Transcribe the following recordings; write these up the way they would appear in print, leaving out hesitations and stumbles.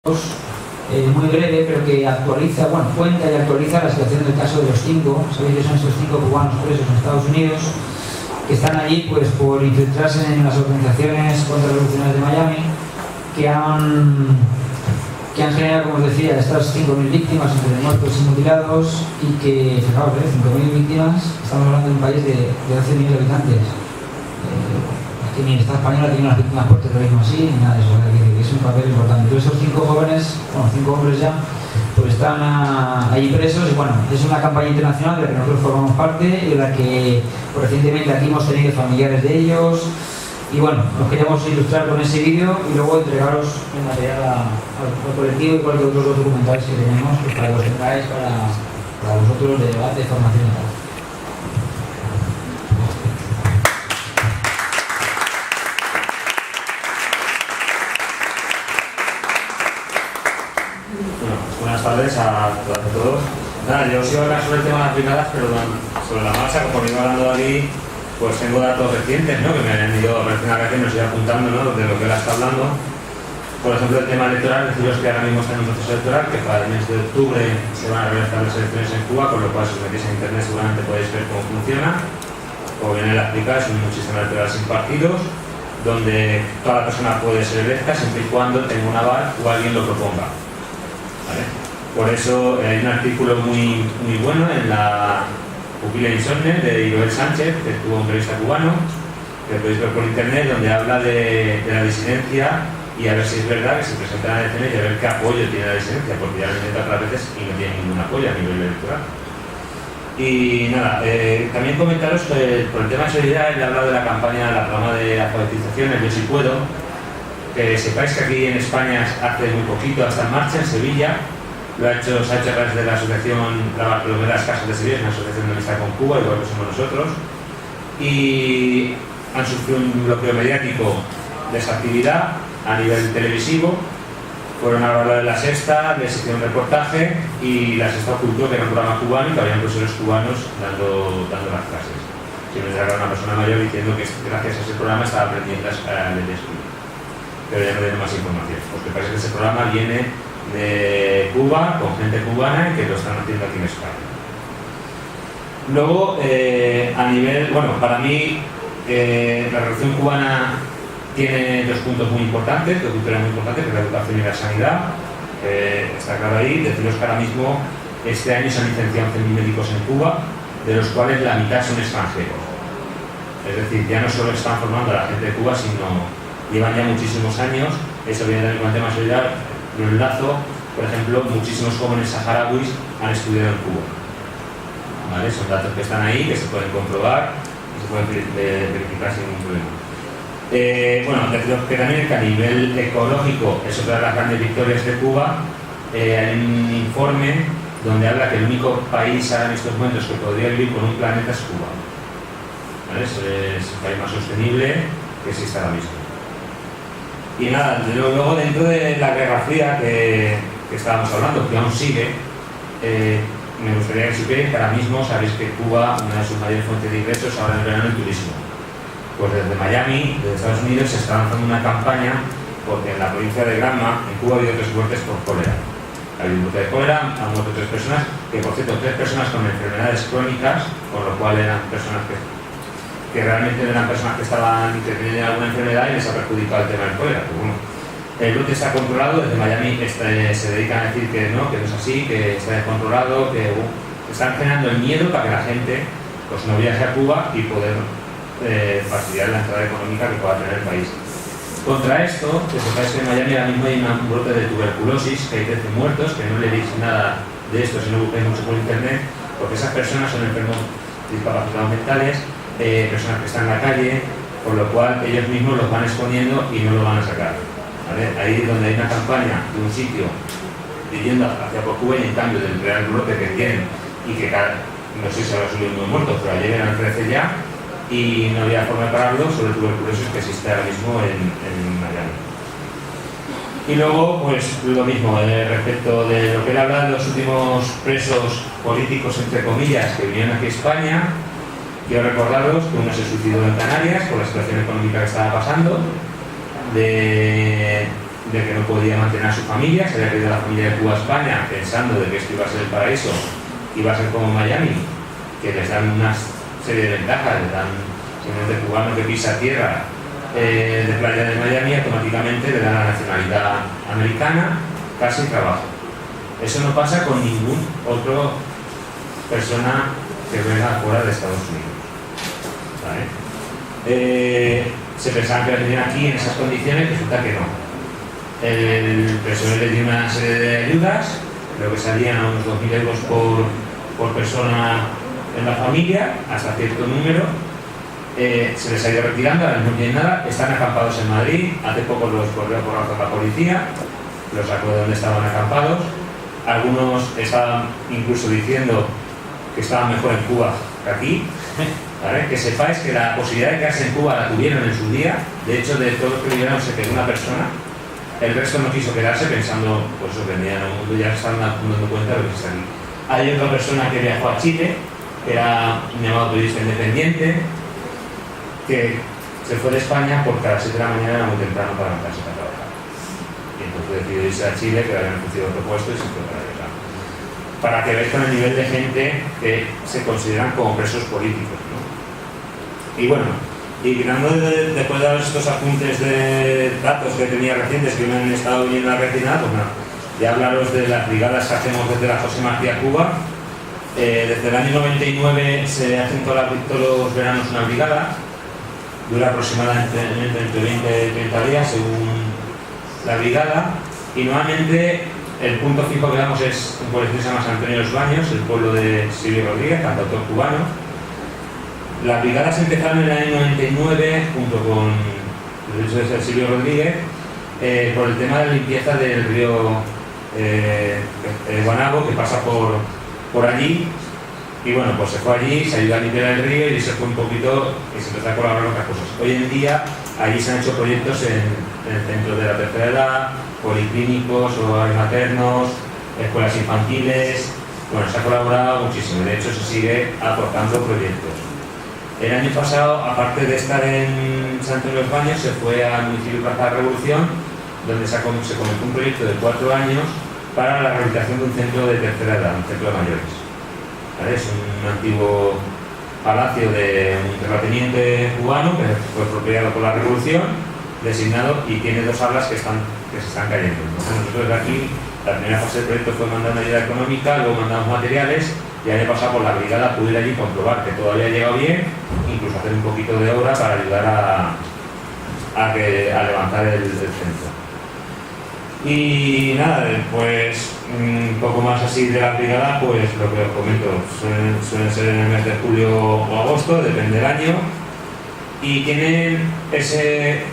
muy breve, pero que actualiza, cuenta y actualiza la situación del caso de los 5. Sabéis que son estos 5 cubanos presos en Estados Unidos que están allí pues por infiltrarse en las organizaciones contrarrevolucionarias de Miami que han generado, como os decía, estas 5.000 víctimas entre muertos y mutilados, y que, fijaos, 5.000 víctimas, estamos hablando de un país de 12 millones de habitantes. Que ni el Estado español tiene unas víctimas por terrorismo así, ni nada de eso, que es un papel importante. Entonces esos 5 jóvenes, 5 hombres ya, pues están allí presos, y es una campaña internacional de la que nosotros formamos parte, y de la que recientemente aquí hemos tenido familiares de ellos, y nos queríamos ilustrar con ese vídeo y luego entregaros el material al colectivo y cualquier otros documentales que tenemos, pues para que los tengáis para vosotros de debate, formación y tal. Buenas tardes a todos. Yo os iba a hablar sobre el tema de las brigadas, pero sobre la marcha, como iba hablando aquí, pues tengo datos recientes, ¿no?, que me han ido nos iba apuntando, ¿no?, de lo que él está hablando. Por ejemplo, el tema electoral, deciros que ahora mismo está en un proceso electoral, que para el mes de octubre se van a realizar las elecciones en Cuba, con lo cual si os metéis en internet seguramente podéis ver cómo funciona. Como bien él explica, es un sistema electoral sin partidos, donde toda la persona puede ser electa siempre y cuando tenga un aval o alguien lo proponga. ¿Vale? Por eso hay un artículo muy bueno en la Pupila Insomne de Iroel Sánchez, que tuvo un periodista cubano, que podéis ver por internet, donde habla de la disidencia y a ver si es verdad que se presentan a elecciones y a ver qué apoyo tiene la disidencia, porque ya lo intenta otras veces y no tiene ningún apoyo a nivel electoral. Y nada, también comentaros que por el tema de seguridad, él ha hablado de la campaña, la programa de alfabetización, el Yo Si Puedo, que sepáis que aquí en España hace muy poquito está en marcha, en Sevilla. Se ha hecho a través de la asociación La Bartolomé de las Casas de Sevilla, una asociación de amistad con Cuba, igual que somos nosotros, y han sufrido un bloqueo mediático de esa actividad a nivel televisivo. Fueron a hablar de La Sexta, les hicieron un reportaje, y La Sexta ocultó que era un programa cubano y que habían profesores cubanos dando las clases. Siempre era una persona mayor diciendo que gracias a ese programa estaba aprendiendo a leer y escribir. Pero ya no tiene más información, porque parece que ese programa viene de Cuba, con gente cubana, y que lo están haciendo aquí en España. Luego, a nivel, para mí, la Revolución Cubana tiene 2 puntos muy importantes, 2 culturas muy importantes, que es la educación y la sanidad. Está claro ahí. Deciros que ahora mismo, este año se han licenciado 11.000 médicos en Cuba, de los cuales la mitad son extranjeros. Es decir, ya no solo están formando a la gente de Cuba, sino llevan ya muchísimos años. Eso viene también con el tema de solidaridad. Lo enlazo, por ejemplo, muchísimos jóvenes saharauis han estudiado en Cuba. ¿Vale? Son datos que están ahí, que se pueden comprobar y se pueden verificar sin ningún problema. Deciros que también que a nivel ecológico es otra de las grandes victorias de Cuba. Hay un informe donde habla que el único país ahora en estos momentos que podría vivir con un planeta es Cuba. ¿Vale? Es el país más sostenible que existe ahora mismo. Y nada, luego dentro de la Guerra Fría que estábamos hablando, que aún sigue, me gustaría que supierais que ahora mismo sabéis que Cuba, una de sus mayores fuentes de ingresos ahora en el verano, es el turismo. Pues desde Miami, desde Estados Unidos, se está lanzando una campaña, porque en la provincia de Granma, en Cuba, ha habido 3 muertes por cólera. Ha habido un brote de cólera, han muerto 3 personas, que por cierto, 3 personas con enfermedades crónicas, con lo cual eran personas que realmente eran personas que estaban que tenían alguna enfermedad y les ha perjudicado el tema del cólera. Pero el brote está controlado. Desde Miami se dedican a decir que no es así, que está descontrolado, que están generando el miedo para que la gente pues no viaje a Cuba y poder facilitar la entrada económica que pueda tener el país. Contra esto, que sepáis que en Miami ahora mismo hay un brote de tuberculosis, que hay 13 muertos, que no leéis nada de esto si no buscáis mucho por internet, porque esas personas son enfermos discapacitados mentales, personas que están en la calle, por lo cual ellos mismos los van exponiendo y no lo van a sacar. ¿Vale? Ahí es donde hay una campaña de un sitio dirigiendo hacia por Cuba, y en cambio del real brote que tienen, y que no sé si habrá subido muy muertos, pero ayer eran 13 ya, y no había forma de pararlo sobre tuberculosis que existe ahora mismo en Miami. Y luego, pues lo mismo, respecto de lo que él habla de los últimos presos políticos, entre comillas, que vinieron aquí a España. Quiero recordaros que uno se suicidó en Canarias por la situación económica que estaba pasando. de que no podía mantener a su familia, se había querido la familia de Cuba a España pensando de que esto iba a ser el paraíso, iba a ser como Miami, que les dan una serie de ventajas, les dan simplemente cubano que pisa tierra de playa de Miami, automáticamente le dan la nacionalidad americana, casa y trabajo. Eso no pasa con ningún otro persona que venga fuera de Estados Unidos, ¿vale? Se pensaban que venían aquí en esas condiciones, resulta que no. El PSOE les dio una serie de ayudas, creo que salían a unos 2.000 euros por persona en la familia, hasta cierto número. Se les ha ido retirando, ahora no tienen nada, están acampados en Madrid. Hace poco los corrió por la policía, los sacó de donde estaban acampados. Algunos estaban incluso diciendo que estaban mejor en Cuba que aquí, ¿vale? Que sepáis que la posibilidad de quedarse en Cuba la tuvieron en su día. De hecho, de todos los que vinieron se quedó una persona, el resto no quiso quedarse pensando, pues eso, venían al mundo, ya están dando cuenta de lo que está aquí. Hay otra persona que viajó a Chile, que era un llamado periodista independiente, que se fue de España porque a las 7 de la mañana era muy temprano para levantarse para trabajar. Y entonces decidió irse a Chile, que le habían ofrecido otro puesto, y se fue para allá. Para que veáis con el nivel de gente que se consideran como presos políticos, ¿no? Y bueno, y mirando después de dar estos apuntes de datos que tenía recientes que me han estado viniendo a la retina, pues nada, ya hablaros de las brigadas que hacemos desde la José Martí a Cuba. Desde el año 99 se hacen todos los veranos una brigada, dura aproximadamente entre 20 y 30 días según la brigada, y normalmente el punto fijo que damos es un pueblo que se llama San Antonio de los Baños, el pueblo de Silvio Rodríguez, cantautor cubano. Las brigadas empezaron en el año 99 junto con Silvio Rodríguez por el tema de la limpieza del río Guanago, que pasa por allí. Y bueno, pues se fue allí, se ayudó a limpiar el río y se fue un poquito y se empezó a colaborar en otras cosas. Hoy en día allí se han hecho proyectos en el centro de la tercera edad, policlínicos, hogares maternos, escuelas infantiles. Bueno, se ha colaborado muchísimo, de hecho se sigue aportando proyectos. El año pasado, aparte de estar en San Antonio de los Baños, se fue al municipio de Plaza de la Revolución, donde se comenzó un proyecto de 4 años para la rehabilitación de un centro de tercera edad, un centro de mayores. ¿Vale? Es un antiguo palacio de un terrateniente cubano que fue expropiado por la Revolución, designado, y tiene 2 salas que se están cayendo. Entonces nosotros de aquí, la primera fase del proyecto fue mandar una ayuda económica, luego mandamos materiales, y el año pasado por la brigada pude ir allí comprobar que todo había llegado bien, incluso hacer un poquito de obra para ayudar a levantar el centro. Y nada, pues un poco más así de la brigada, pues lo que os comento, suelen ser en el mes de julio o agosto, depende del año, y tienen ese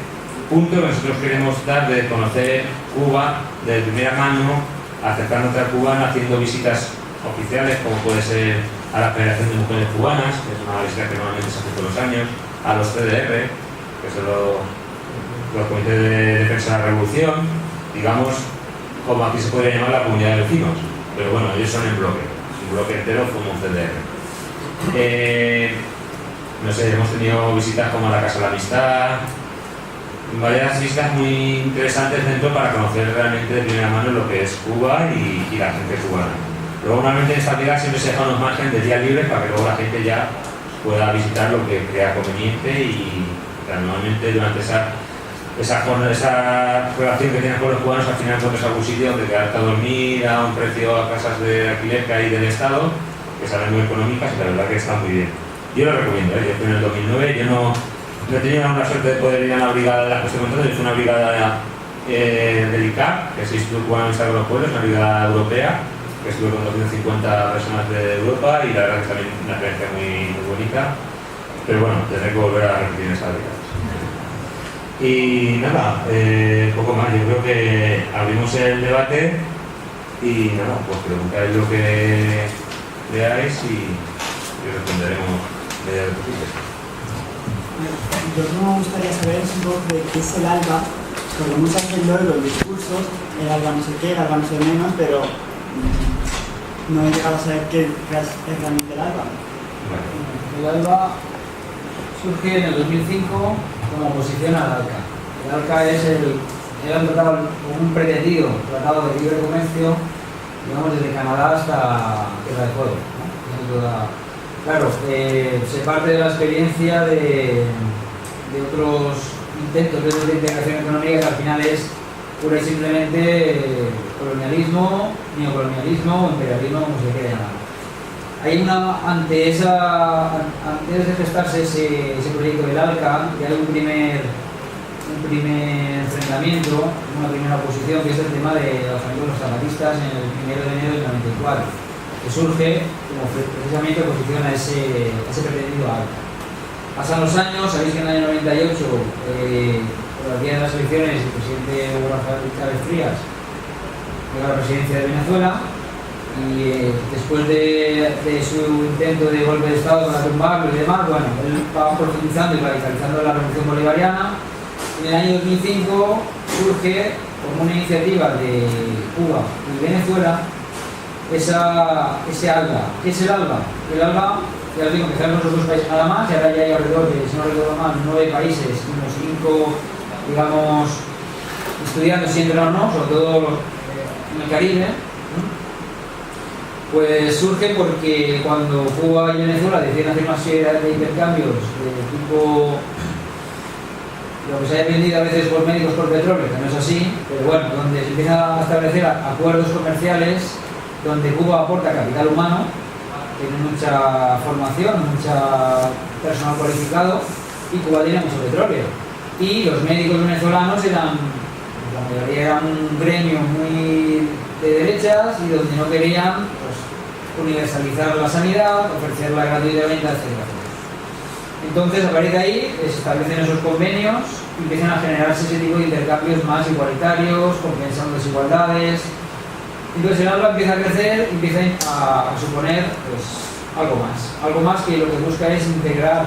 punto que nosotros queremos dar de conocer Cuba de primera mano, acercándote a Cuba, haciendo visitas oficiales, como puede ser a la Federación de Mujeres Cubanas, que es una visita que normalmente se hace todos los años, a los CDR, que son los Comités de Defensa de la Revolución, digamos, como aquí se podría llamar la comunidad de vecinos, pero bueno, ellos son en bloque, un bloque entero como un CDR. No sé, hemos tenido visitas como a la Casa de la Amistad, varias visitas muy interesantes dentro para conocer realmente de primera mano lo que es Cuba y la gente cubana. Luego normalmente en esta brigada siempre se dejan unos márgenes de días libres para que luego la gente ya pueda visitar lo que crea conveniente, y normalmente durante esa relación que tienes con los cubanos, al final encuentras algún sitio donde quedarte a dormir a un precio a casas de alquiler que hay del Estado, que salen muy económicas y la verdad que están muy bien. Yo lo recomiendo, yo fui en el 2009, yo no he tenido la suerte de poder ir a la brigada de la que estoy contando, yo fui una brigada del ICAP, que es el Instituto Cubano de Amistad con los Pueblos, una brigada europea, que estuve con 250 personas de Europa, y la verdad que también una experiencia muy bonita, pero bueno, tendré que volver a repetir esta brigada. Y nada, poco más, yo creo que abrimos el debate y nada, pues preguntáis lo que veáis y responderemos mediante posibles. Yo me gustaría saber un poco de qué es el ALBA, porque muchas veces lo oigo en discursos, el ALBA no sé qué, el ALBA no sé menos, pero no he llegado a saber qué es realmente el ALBA. El ALBA surge en el 2005 como oposición al ALCA. El ALCA es era un tratado, un pretendido tratado de libre comercio, digamos, desde Canadá hasta Tierra de Fuego, ¿no? Claro, se parte de la experiencia de otros intentos de integración económica que al final es pura y simplemente colonialismo, neocolonialismo o imperialismo, como se quiera llamar. Hay antes de gestarse ese proyecto del ALCA, ya hay un primer enfrentamiento, una primera oposición, que es el tema de los zapatistas en el 1 de enero del 94, que surge como precisamente oposición a ese pretendido ALCA. Pasan los años, sabéis que en el año 98, por el día de las elecciones, el presidente Hugo Chávez Frías llega a la presidencia de Venezuela y después de su intento de golpe de Estado para tumbarlo y demás, bueno, él va profundizando y radicalizando la revolución bolivariana. En el año 2005 surge como una iniciativa de Cuba y Venezuela ese ALBA. ¿Qué es el ALBA? El ALBA, ya os digo, empezaron los dos países nada más y ahora ya hay alrededor de, si no recuerdo mal, 9 países, unos 5, digamos, estudiando si entran o no, sobre todo en el Caribe. Pues surge porque cuando Cuba y Venezuela deciden hacer una serie de intercambios de tipo, lo que se haya vendido a veces por médicos por petróleo, que no es así, pero bueno, donde se empiezan a establecer acuerdos comerciales donde Cuba aporta capital humano, tiene mucha formación, mucha personal cualificado, y Cuba tiene mucho petróleo. Y los médicos venezolanos la mayoría eran un gremio muy de derechas y donde no querían universalizar la sanidad, ofrecerla gratuitamente, etc. Entonces, a partir de ahí, se establecen esos convenios y empiezan a generarse ese tipo de intercambios más igualitarios, compensando desigualdades. Entonces, el ALBA empieza a crecer y empieza a suponer pues, algo más que lo que busca es integrar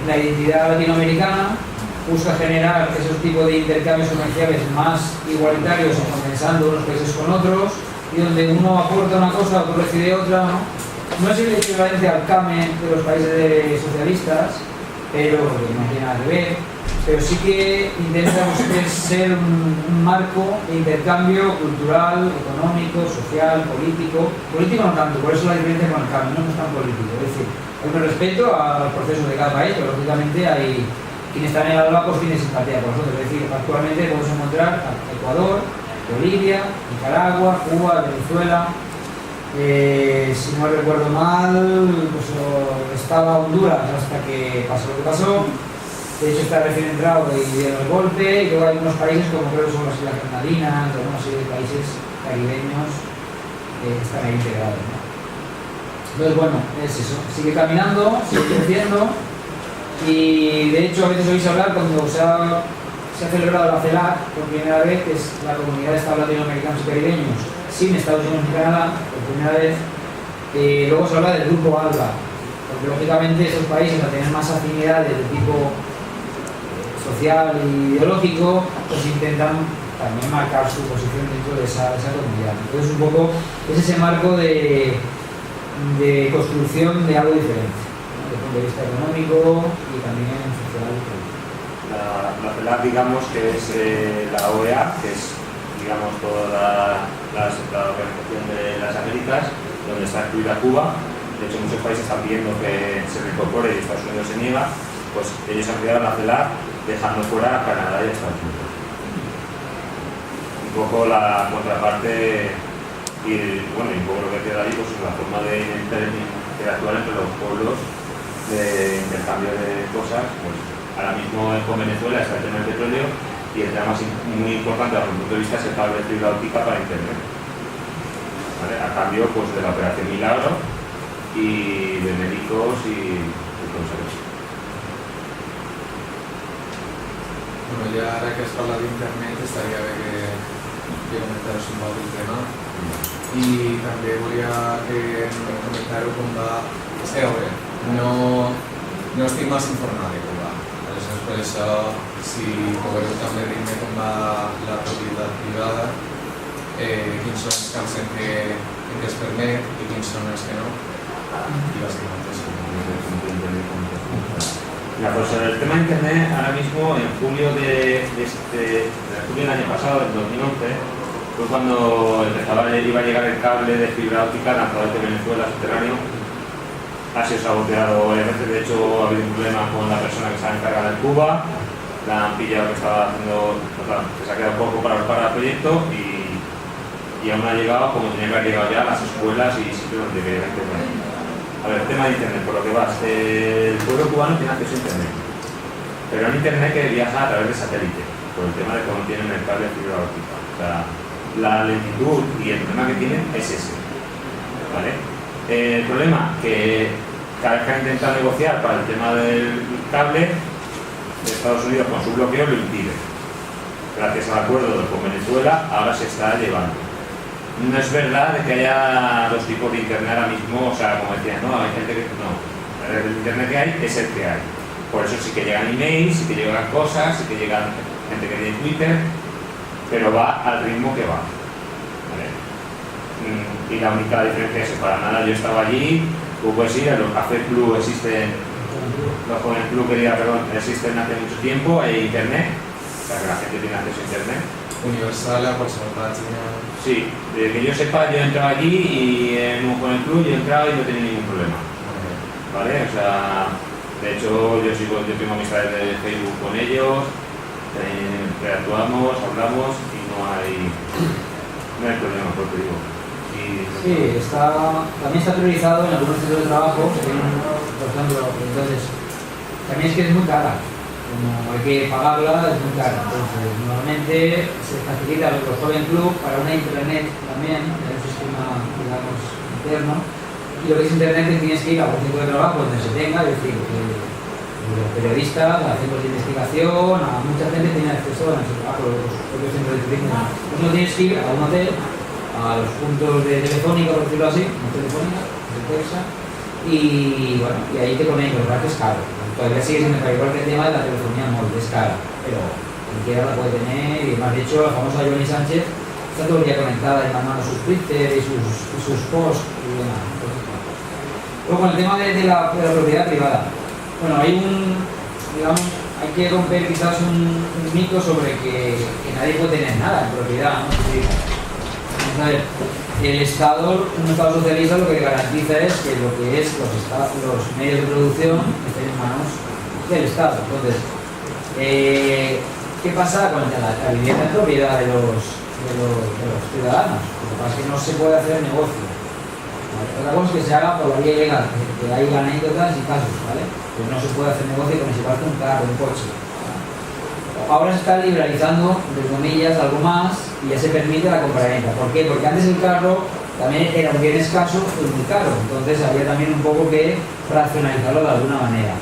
la identidad latinoamericana, busca generar esos tipos de intercambios comerciales más igualitarios y compensando unos países con otros, y donde uno aporta una cosa, otro recibe otra, ¿no? No es el equivalente al CAME de los países socialistas, pero no tiene nada que ver, pero sí que intenta ser un marco de intercambio cultural, económico, social, político no tanto, por eso la diferencia con el CAME, no es tan político, es decir, hay un respeto al proceso de cada país, pero lógicamente hay quienes están en el ALBA pues tienen simpatía por nosotros, es decir, actualmente podemos encontrar a Ecuador, Bolivia, Nicaragua, Cuba, Venezuela, si no recuerdo mal, pues estaba Honduras hasta que pasó lo que pasó, de hecho está recién entrado y dieron el golpe, y luego hay unos países como creo que son las Islas Granadinas, alguna serie de países caribeños que están ahí integrados, ¿no? Entonces bueno, es eso, sigue caminando, sigue creciendo, y de hecho a veces oís hablar cuando se ha celebrado la CELAC por primera vez, que es la Comunidad de Estados Latinoamericanos y Caribeños, sin Estados Unidos y Canadá, por primera vez. Luego se habla del grupo ALBA, porque lógicamente esos países, al tener más afinidades de tipo social e ideológico, pues intentan también marcar su posición dentro de esa comunidad. Entonces un poco es ese marco de construcción de algo diferente, ¿no? Desde el punto de vista económico y también social y político. La CELAC, digamos, que es la OEA, que es, digamos, toda la Organización de las Américas, donde está incluida Cuba. De hecho, muchos países están pidiendo que se reincorpore y Estados Unidos se niega, pues ellos han creado la CELAC dejando fuera a Canadá y a Estados Unidos. Un poco la contraparte y, bueno, y un poco lo que queda ahí, pues es la forma de interactuar entre los pueblos, de intercambio de cosas, pues. Ahora mismo con Venezuela está el tema del petróleo y el tema muy importante desde el punto de vista es el cable de fibra óptica para Internet. ¿Vale? A cambio pues, de la operación Milagro y de médicos y cosas. Bueno, ya ahora que has hablado de Internet estaría bien que comentaros un poco el tema y també volia comentar-ho com va ser obra. No estic massa informat de com va. Per això, si podeu també dir-me com va la propietat privada, quins són els camps en què es permet i quins són els que no, Y básicamente eso, Mira, pues sobre el tema de internet, ahora mismo en julio julio del año pasado, del 2011, fue cuando iba a llegar el cable de fibra óptica lanzado desde Venezuela subterráneo. Ha sido saboteado varias veces, de hecho ha habido un problema con la persona que estaba encargada en Cuba, la han pillado que estaba haciendo, que se ha quedado poco para el proyecto y aún no ha llegado como tenía que haber llegado ya a las escuelas y sitios donde quería internet. A ver, el tema de internet, por lo que vas, el pueblo cubano tiene acceso a internet, pero un internet que viaja a través de satélite, por el tema de que no tienen el cable de fibra óptica. O sea, la lentitud y el problema que tienen es ese, ¿vale? El problema que cada vez que han intentado negociar para el tema del cable, Estados Unidos con su bloqueo lo impide. Gracias al acuerdo con Venezuela, ahora se está llevando. No es verdad de que haya dos tipos de internet ahora mismo, o sea, como decían, no, hay gente que no. El internet que hay es el que hay. Por eso sí que llegan emails, sí que llegan cosas, sí que llegan gente que tiene Twitter, pero va al ritmo que va. ¿Vale? Y la única diferencia es que para nada yo estaba allí, tú puedes ir, los Café Club existen, los Jóvenes Club existen hace mucho tiempo, hay internet, o sea que la gente tiene acceso a internet. Universal, a qualsevol pàgina. Sí, desde que yo sepa, yo entraba allí y en un Joven Club yo entraba y no tenía ningún problema. ¿Vale? O sea, de hecho yo tengo amistades de Facebook con ellos, interactuamos, hablamos y no hay problema, por lo que digo. Sí, también está priorizado en algunos centros de trabajo, que tienen, por ejemplo, entonces, también es que es muy cara. Como hay que pagarla, es muy cara. Entonces, normalmente se facilita los Joven Club para una intranet también, en un sistema, digamos, interno. Y lo que es internet es que tienes que ir a un centro de trabajo donde se tenga, es decir, los periodistas, a centros de investigación, a mucha gente tiene acceso a nuestro trabajo, los propios centros de turismo. Pues no tienes que ir a un hotel, a los puntos de telefónica, por decirlo así, no telefónica, de Texas, y bueno, y ahí te conectas, la verdad que es caro. Todavía sigue siendo caro, igual que el tema de la telefonía móvil, es cara, pero cualquiera la puede tener, y más de hecho la famosa Johnny Sánchez está todo el día conectada y mandando sus Twitter y sus posts y demás. Luego con el tema de la propiedad privada, bueno, hay que romper quizás un mito sobre que nadie puede tener nada en propiedad, ¿no? Sí. Vamos a ver, el Estado, un Estado socialista lo que garantiza es que lo que es los medios de producción estén en manos del Estado. Entonces, ¿qué pasa con la vivienda en propiedad de los ciudadanos? Lo que pasa es que no se puede hacer negocio. ¿Vale? Otra cosa es que se haga por la vía legal, que hay anécdotas y casos, ¿vale? Pues no se puede hacer negocio con si parte un carro, un coche. Ahora se está liberalizando, entre comillas, algo más y ya se permite la compraventa. ¿Por qué? Porque antes el carro también era un bien escaso y muy caro. Entonces había también un poco que racionalizarlo de alguna manera.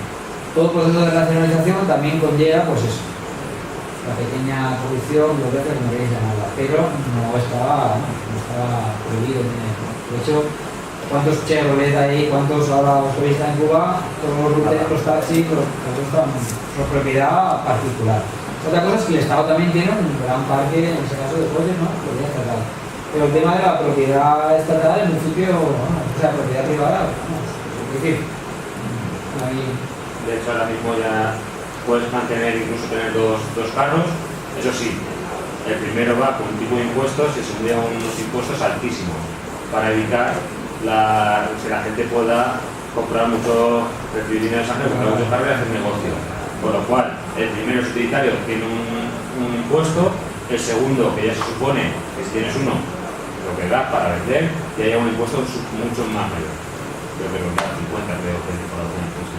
Todo proceso de racionalización también conlleva, pues eso, la pequeña corrupción, lo que queréis llamarla, pero no estaba prohibido. De hecho, ¿cuántos Chevrolet hay? ¿Cuántos ahora turistas en Cuba? Todos los ruteros, los taxis, todos están por propiedad particular. Otra cosa es que el Estado también tiene un gran parque, en ese caso de coches, ¿no? Propiedad estatal. Pero el tema de la propiedad estatal, en principio, o sea, propiedad privada, es decir, ahí... De hecho, ahora mismo ya puedes mantener, incluso tener dos carros. Eso sí, el primero va con un tipo de impuestos y se envía unos impuestos altísimos para evitar que la gente pueda comprar mucho, recibir dinero de sangre, comprar mucho carro y hacer negocio. Con lo cual, el primero es utilitario, tiene un impuesto, el segundo, que ya se supone que si tienes uno, lo que da para vender, y haya un impuesto mucho más mayor. Creo que lo da 50, creo que por alguna impuesto.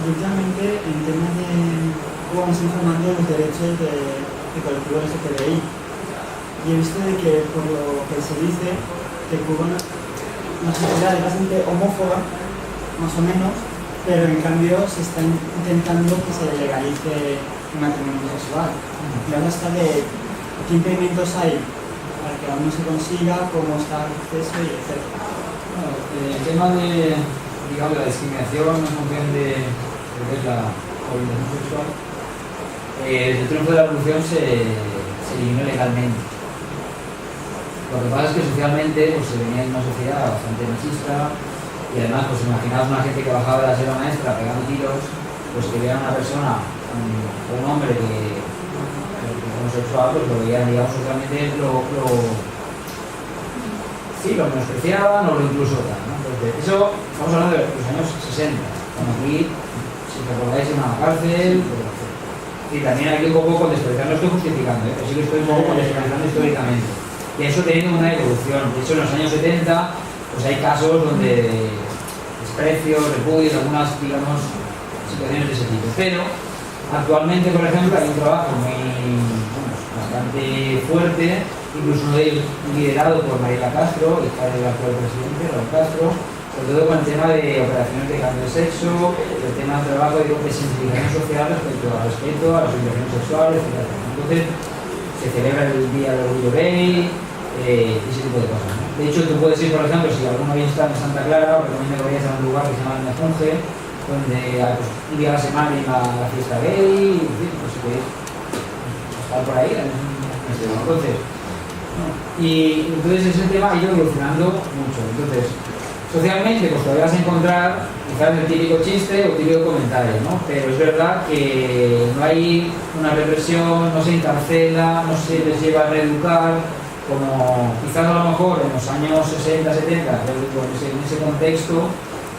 Últimamente, en temas de cómo vamos informando los derechos de colectivos LGTBI, y he visto de que, por lo que se dice, que Cuba una sociedad es bastante homófoba, más o menos, pero en cambio se está intentando que se legalice el matrimonio sexual. Y ahora está de qué impedimentos hay para que aún no se consiga, cómo está el proceso y etc. Bueno, el tema de, digamos, la discriminación en función de lo que es la orientación sexual, desde el triunfo de la revolución se eliminó legalmente. Lo que pasa es que socialmente pues, se venía de una sociedad bastante machista y además, pues imaginaos una gente que bajaba de la sierra maestra pegando tiros, pues que veía a una persona, un hombre que homosexual, pues lo veían, digamos, socialmente lo menospreciaban o lo incluso tal, ¿no? Entonces, eso estamos hablando de los años 60, cuando aquí, si recordáis, en una cárcel, y también aquí un poco contextualizar, no estoy justificando, pero sí que estoy un poco contextualizando históricamente. Y eso teniendo una evolución. De hecho, en los años 70, pues hay casos donde desprecio, repudio, algunas, digamos, situaciones de ese tipo. Pero actualmente, por ejemplo, hay un trabajo bastante fuerte, incluso uno de ellos liderado por Mariela Castro, hija del actual presidente, Raúl Castro, sobre todo con el tema de operaciones de cambio de sexo, el tema del trabajo de sensibilización social respecto al respeto a las orientaciones sexuales, etc. Entonces, se celebra el Día del Orgullo Gay, ese tipo de cosas, ¿no? De hecho, tú puedes ir, por ejemplo, si alguno hoy está en Santa Clara, os recomiendo que vayas a un lugar que se llama El Mejunje, donde pues, un día a la semana hay una fiesta gay, en fin, pues si podéis estar por ahí, entonces, ¿no? Y entonces ese tema ha ido evolucionando mucho. Entonces, socialmente, pues todavía vas a encontrar quizás el típico chiste o el típico comentario, ¿no? Pero es verdad que no hay una represión, no se encarcela, no se les lleva a reeducar, como quizás a lo mejor en los años 60, 70, en ese contexto,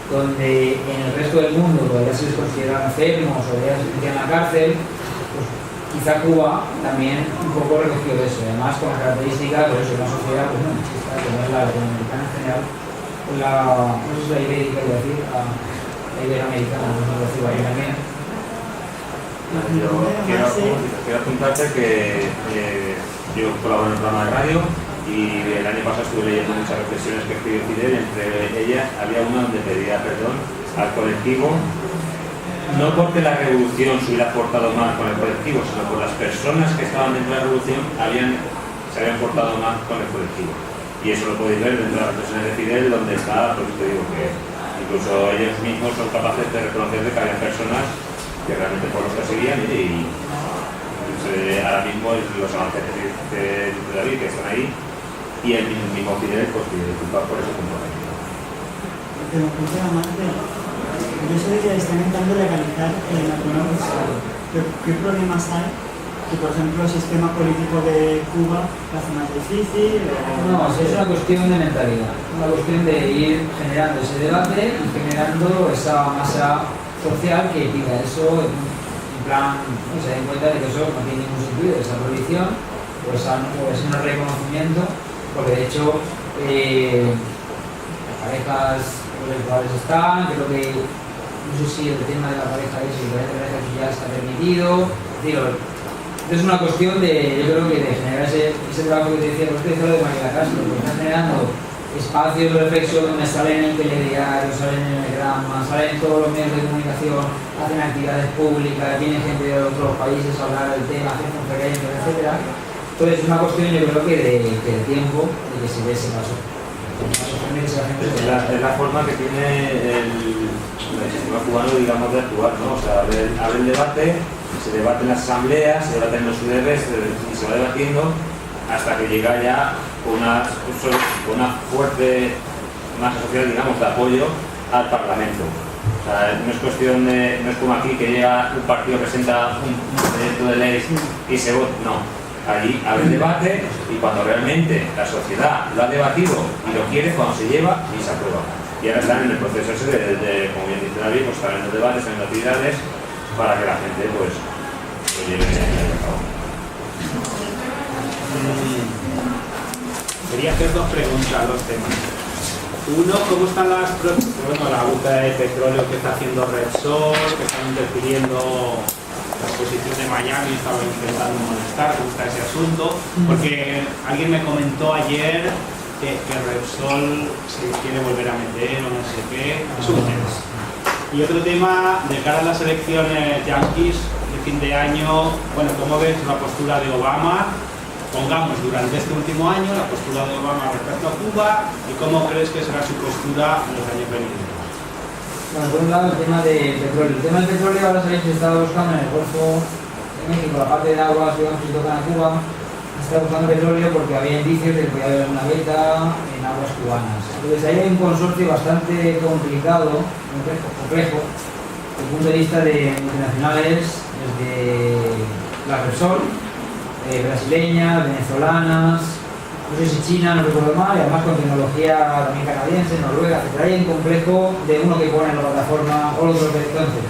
donde en el resto del mundo todavía se les consideran enfermos o todavía se metían en la cárcel, pues quizá Cuba también un poco recogió eso, además con la característica de eso, una sociedad pues, no machista, como es la latinoamericana en general, no sé si la ibérica, iba a decir, la iberoamericana, no sé si decir ahí también. Yo quiero apuntarte que yo colaboro en el programa de radio y el año pasado estuve leyendo muchas reflexiones que escribió Fidel. Entre ellas había una donde pedía perdón al colectivo, no porque la revolución se hubiera portado mal con el colectivo, sino por las personas que estaban dentro de la revolución se habían portado mal con el colectivo. Y eso lo podéis ver dentro de las reflexiones de Fidel, donde está, pues te digo que incluso ellos mismos son capaces de reconocer que había personas que realmente por los que seguían y ahora mismo los avances de David que están ahí y el mismo Fidel pues pide disculpas por ese comportamiento. Pero yo sé que están intentando legalizar el narcotráfico. ¿Qué problemas hay? Que por ejemplo el sistema político de Cuba lo hace más difícil. No, es una cuestión de mentalidad, una cuestión de ir generando ese debate y generando esa masa social que pida eso en plan, ¿no? Se den cuenta de que eso no tiene ningún sentido, esa prohibición o ese no reconocimiento, porque de hecho las parejas homosexuales están, creo que no sé si el tema de la pareja es el de la pareja que ya está permitido, digo, es una cuestión de, yo creo que de generar ese trabajo que te decía, pues lo de Mariela Castro, porque está generando espacios de reflexión donde salen en el telediario, salen en el grama, salen en todos los medios de comunicación, hacen actividades públicas, viene gente de otros países a hablar del tema, hacen conferencias, etc. Entonces es una cuestión yo creo que de tiempo de que se dé ese paso. Es la forma que tiene el sistema cubano, digamos, de actuar, ¿no? O sea, abre el debate, se debate en las asambleas, se debate en los UDRs y se va debatiendo hasta que llega ya una fuerte masa social, digamos, de apoyo al Parlamento. O sea, no es cuestión de, no es como aquí que llega un partido, presenta un proyecto de ley y se vota, no. Allí abre el debate y cuando realmente la sociedad lo ha debatido y lo quiere, cuando se lleva y se aprueba. Y ahora están en el proceso ese de como bien dice David, pues están en los debates, en las actividades, para que la gente pues lo lleve a cabo. Quería hacer dos preguntas, dos temas. Uno, ¿cómo están la búsqueda de petróleo que está haciendo Repsol, que están interfiriendo la exposición de Miami, estaba intentando molestar? ¿Cómo está ese asunto? Porque alguien me comentó ayer que Repsol se quiere volver a meter o no sé qué. Es un tema. Y otro tema, de cara a las elecciones yanquis de fin de año, bueno, ¿cómo ves la postura de Obama? Pongamos, durante este último año, la postura de Obama respecto a Cuba y cómo crees que será su postura en los años venideros. Bueno, por un lado el tema del petróleo. El tema del petróleo ahora sabéis que se está buscando en el Golfo de México, la parte de aguas digamos, que tocan a Cuba, está buscando petróleo porque había indicios de que podía haber una veta en aguas cubanas. Entonces ahí hay un consorcio bastante complicado, complejo, desde el punto de vista de multinacionales, desde la Repsol, brasileñas, venezolanas, no sé si China, no recuerdo mal, y además con tecnología también canadiense, Noruega, etc. Hay un complejo de uno que pone en la plataforma o otro que entonces.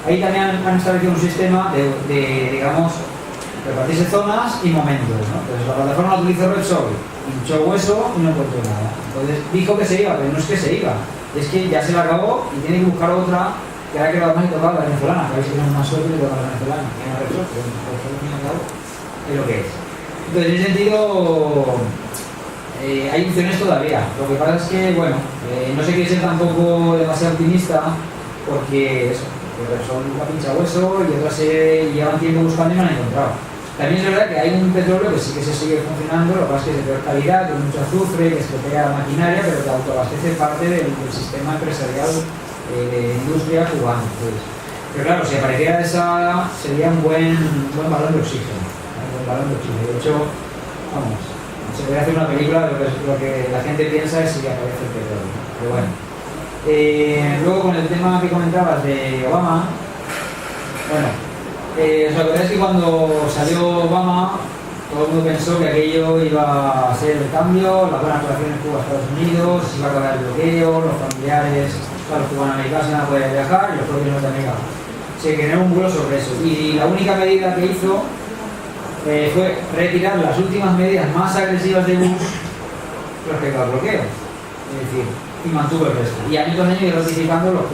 Ahí también han establecido un sistema de digamos, repartirse zonas y momentos, ¿no? Entonces la plataforma la utilizó Repsol, hinchó hueso y no encontró nada. Entonces dijo que se iba, pero no es que se iba, es que ya se la acabó y tiene que buscar otra que ahora quedado más y tocado la venezolana, que a ver si tenemos más suerte y toca la venezolana, que no Repsol, pero Repsol al fin y al cabo es lo que es. Entonces en ese sentido hay opciones todavía. Lo que pasa es que, bueno, no se quiere ser tampoco demasiado optimista porque eso, Repsol la pincha hueso y otras se llevan tiempo buscando y no han encontrado. También es verdad que hay un petróleo que sí que se sigue funcionando, lo que pasa es que es de peor calidad, con mucho azufre, que estropea la maquinaria, pero que autoabastece parte del sistema empresarial de industria cubana. Entonces, pero claro, si apareciera esa, sería un buen balón de oxígeno. De hecho, vamos, se puede hacer una película de lo que la gente piensa es si aparece el petróleo. Pero bueno. Luego con el tema que comentabas de Obama, bueno, ¿os acordáis que cuando salió Obama todo el mundo pensó que aquello iba a ser el cambio, la buena relación en Cuba-Estados Unidos, iba a acabar el bloqueo, los familiares, los cubanoamericanos iban a poder viajar y los propios norteamericanos? Se generó un vuelo sobre eso y la única medida que hizo fue retirar las últimas medidas más agresivas de Bush respecto al bloqueo, es decir, y mantuvo el resto. Y año tras año iba ratificando los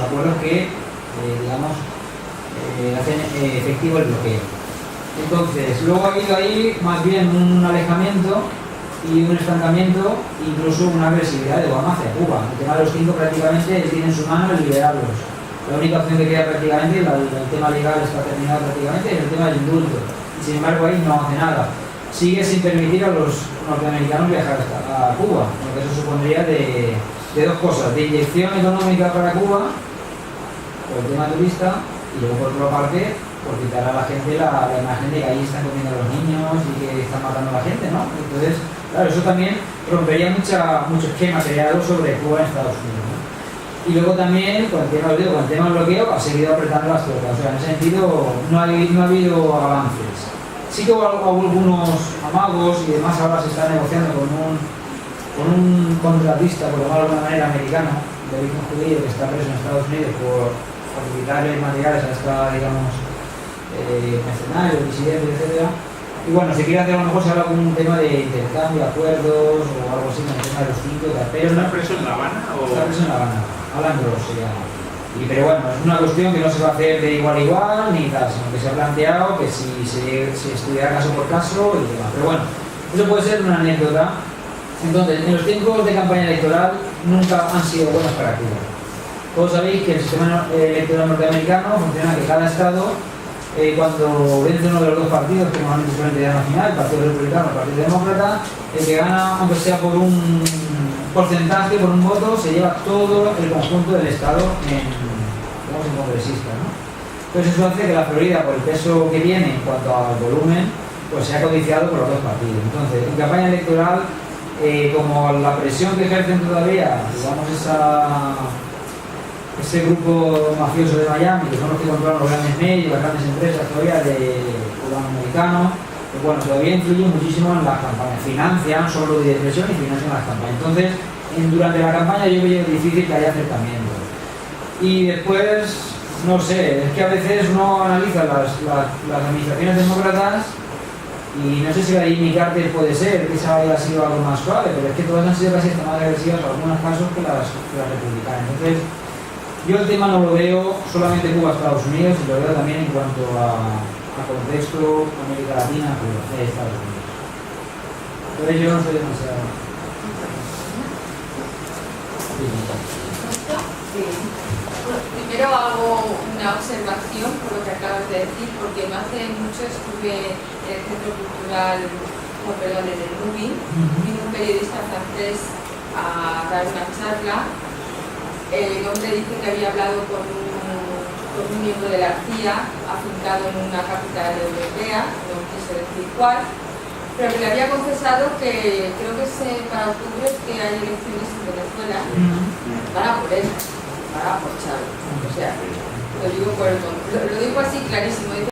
acuerdos que, digamos, hacen efectivo el bloqueo. Entonces, luego ha habido ahí más bien un alejamiento y un estancamiento, incluso una agresividad de Obama hacia Cuba. El tema de los 5 prácticamente él tiene en su mano el liberarlos. La única opción que queda prácticamente, el tema legal está terminado prácticamente, es el tema del indulto. Y sin embargo ahí no hace nada. Sigue sin permitir a los norteamericanos viajar a Cuba, lo que eso supondría de dos cosas, de inyección económica para Cuba, por el tema turista, y luego por otra parte, por quitar a la gente la imagen de que ahí están comiendo a los niños y que están matando a la gente, ¿no? Entonces, claro, eso también rompería mucho esquema creado sobre Cuba en Estados Unidos, ¿no? Y luego también, con el tema del bloqueo, ha seguido apretando las tuercas. O sea, en ese sentido no ha habido avances. Sí que hubo algunos amagos y demás, ahora se está negociando con un contratista, por llamarlo de alguna manera, americano, de origen judío, que está preso en Estados Unidos por facilitarle materiales a esta, digamos, mercenarios, disidentes, etc. Y bueno, si quiere hacer a lo mejor se habla con un tema de intercambio, acuerdos o algo así con el tema de los 5, pero ¿Está preso en La Habana? Está preso en La Habana, Alan Gross se llama. Pero bueno, es una cuestión que no se va a hacer de igual a igual ni tal, sino que se ha planteado que si estudiara caso por caso y demás. Pero bueno, eso puede ser una anécdota. Entonces, en los tiempos de campaña electoral nunca han sido buenos para Cuba. Todos sabéis que el sistema electoral norteamericano funciona que cada estado, cuando vence uno de los dos partidos, que normalmente suelen tener la final, el Partido Republicano o el Partido Demócrata, el que gana, aunque sea por un porcentaje, por un voto, se lleva todo el conjunto del estado en congresistas, ¿no? Entonces eso hace que la Florida, por el peso que tiene en cuanto al volumen, pues sea codiciado por los dos partidos. Entonces, en campaña electoral, como la presión que ejercen todavía, digamos, ese grupo mafioso de Miami, que son los que controlan los grandes medios, las grandes empresas todavía de cubano-americanos, pues bueno, todavía influyen muchísimo en las campañas, financian solo de presión y financian las campañas. Entonces, durante la campaña yo veo difícil que haya acercamiento. Y después, no sé, es que a veces uno analiza las administraciones demócratas y no sé si la de Jimmy Carter puede ser, que esa haya sido algo más suave, pero es que todas han sido casi hasta más agresivas en algunos casos que las republicanas. Entonces, yo el tema no lo veo solamente Cuba-Estados Unidos, y lo veo también en cuanto a contexto América Latina, Cuba, Estados Unidos. Entonces yo no soy demasiado... Sí. Bueno, primero hago una observación por lo que acabas de decir, porque no hace mucho estuve en el Centro Cultural, en el RUBI, vino un periodista francés a dar una charla. El hombre dice que había hablado con un miembro de la CIA, afincado en una capital europea, no quise decir cuál, pero que le había confesado que creo que es para octubre que hay elecciones en Venezuela, para por él, para por Chávez. O sea, lo digo así clarísimo.